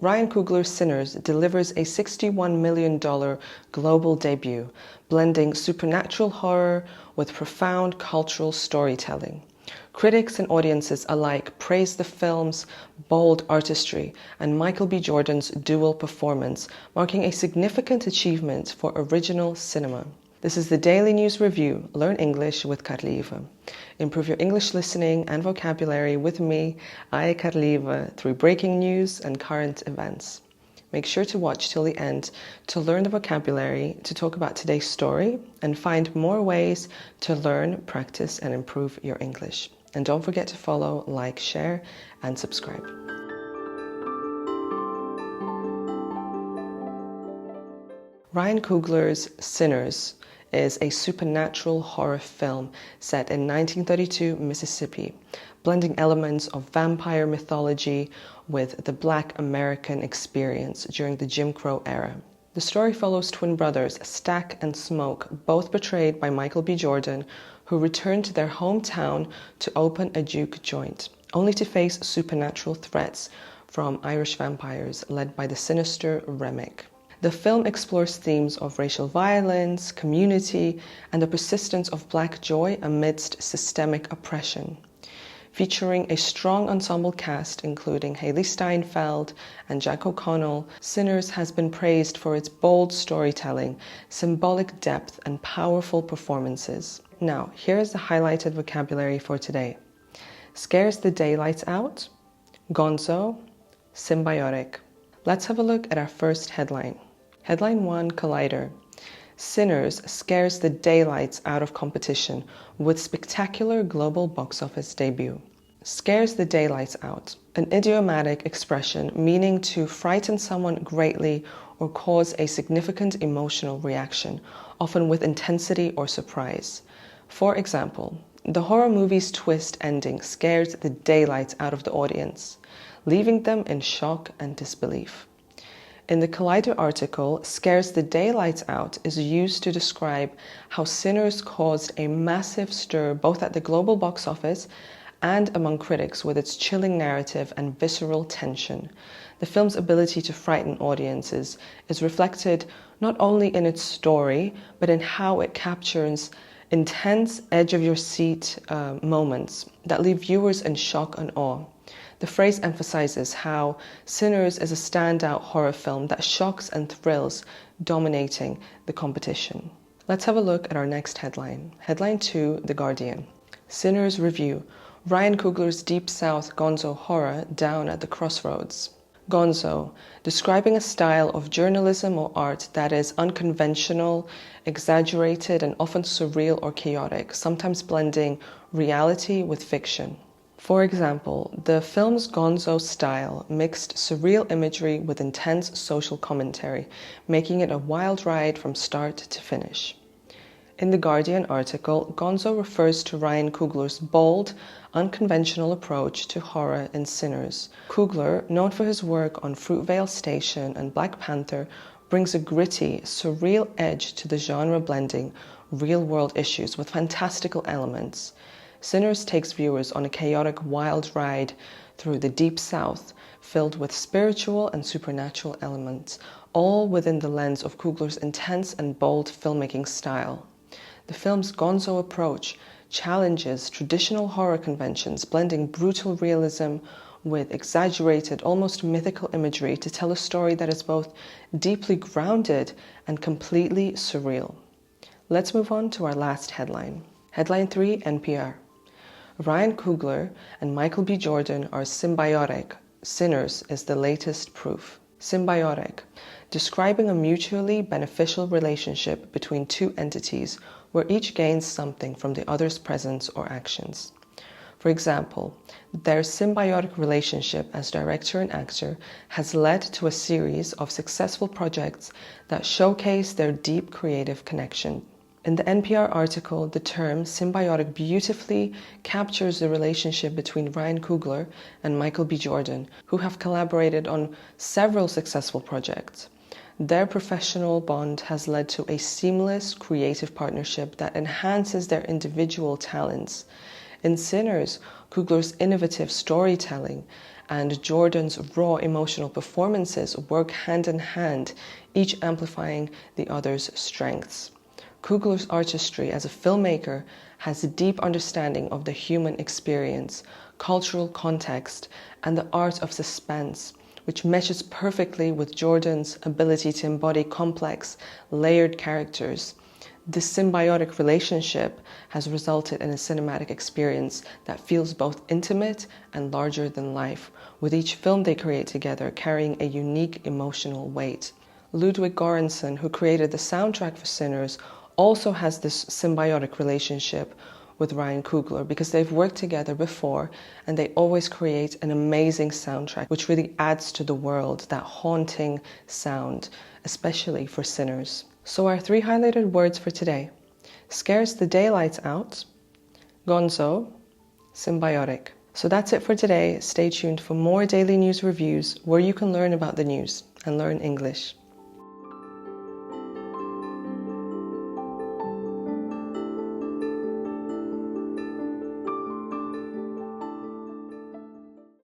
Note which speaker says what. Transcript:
Speaker 1: Ryan Coogler's Sinners delivers a $61 million global debut, blending supernatural horror with profound cultural storytelling. Critics and audiences alike praise the film's bold artistry and michaelbjordan's dual performance, marking a significant achievement for original cinema. This is the Daily News Review. Learn English with Karlieva. Improve your English listening and vocabulary with me, Karlieva, through breaking news and current events. Make sure to watch till the end to learn the vocabulary, to talk about today's story, and find more ways to learn, practice, and improve your English. And don't forget to follow, like, share, and subscribe. Ryan Coogler's Sinners is a supernatural horror film set in 1932 Mississippi, blending elements of vampire mythology with the Black American experience during the Jim Crow era. The story follows twin brothers Stack and Smoke, both portrayed by Michaelbjordan, who return to their hometown to open a juke joint, only to face supernatural threats from Irish vampires led by the sinister Remick. The film explores themes of racial violence, community, and the persistence of Black joy amidst systemic oppression. Featuring a strong ensemble cast including Haley Steinfeld and Jack O'Connell, Sinners has been praised for its bold storytelling, symbolic depth, and powerful performances. Now, here is the highlighted vocabulary for today. Scares the daylights out, Gonzo, symbiotic. Let's have a look at our first headline. Headline 1, Collider. Sinners scares the daylights out of competition with spectacular global box office debut. Scares the daylights out, an idiomatic expression meaning to frighten someone greatly or cause a significant emotional reaction, often with intensity or surprise. For example, the horror movie's twist ending scares the daylights out of the audience, leaving them in shock and disbelief. In the Collider article, scares the daylights out is used to describe how Sinners caused a massive stir both at the global box office and among critics with its chilling narrative and visceral tension. The film's ability to frighten audiences is reflected not only in its story, but in how it captures intense, edge-of-your-seat moments that leave viewers in shock and awe. The phrase emphasizes how Sinners is a standout horror film that shocks and thrills, dominating the competition. Let's have a look at our next headline. Headline 2, The Guardian. Sinners review. Ryan Coogler's Deep South Gonzo horror down at the crossroads. Gonzo, describing a style of journalism or art that is unconventional, exaggerated, and often surreal or chaotic, sometimes blending reality with fiction. For example, the film's Gonzo style mixed surreal imagery with intense social commentary, making it a wild ride from start to finish. In the Guardian article, Gonzo refers to Ryan Coogler's bold, unconventional approach to horror in Sinners. Coogler, known for his work on Fruitvale Station and Black Panther, brings a gritty, surreal edge to the genre, blending real-world issues with fantastical elements. Sinners takes viewers on a chaotic, wild ride through the Deep South, filled with spiritual and supernatural elements, all within the lens of Coogler's intense and bold filmmaking style. The film's Gonzo approach challenges traditional horror conventions, blending brutal realism with exaggerated, almost mythical imagery to tell a story that is both deeply grounded and completely surreal. Let's move on to our last headline. Headline 3, NPR. Ryan Coogler and Michaelbjordan are symbiotic. Sinners is the latest proof. Symbiotic, describing a mutually beneficial relationship between two entities where each gains something from the other's presence or actions. For example, their symbiotic relationship as director and actor has led to a series of successful projects that showcase their deep creative connection. In the NPR article, the term symbiotic beautifully captures the relationship between Ryan Coogler and Michaelbjordan, who have collaborated on several successful projects. Their professional bond has led to a seamless creative partnership that enhances their individual talents. In Sinners, Coogler's innovative storytelling and Bjordan's raw emotional performances work hand in hand, each amplifying the other's strengths. Coogler's artistry as a filmmaker has a deep understanding of the human experience, cultural context, and the art of suspense, which meshes perfectly with Bjordan's ability to embody complex, layered characters. This symbiotic relationship has resulted in a cinematic experience that feels both intimate and larger than life, with each film they create together carrying a unique emotional weight. Ludwig Göransson, who created the soundtrack for Sinners, also has this symbiotic relationship with Ryan Coogler because they've worked together before and they always create an amazing soundtrack which really adds to the world, that haunting sound, especially for Sinners. So our 3 highlighted words for today: scares the daylights out, Gonzo, symbiotic. So that's it for today. Stay tuned for more daily news reviews where you can learn about the news and learn English.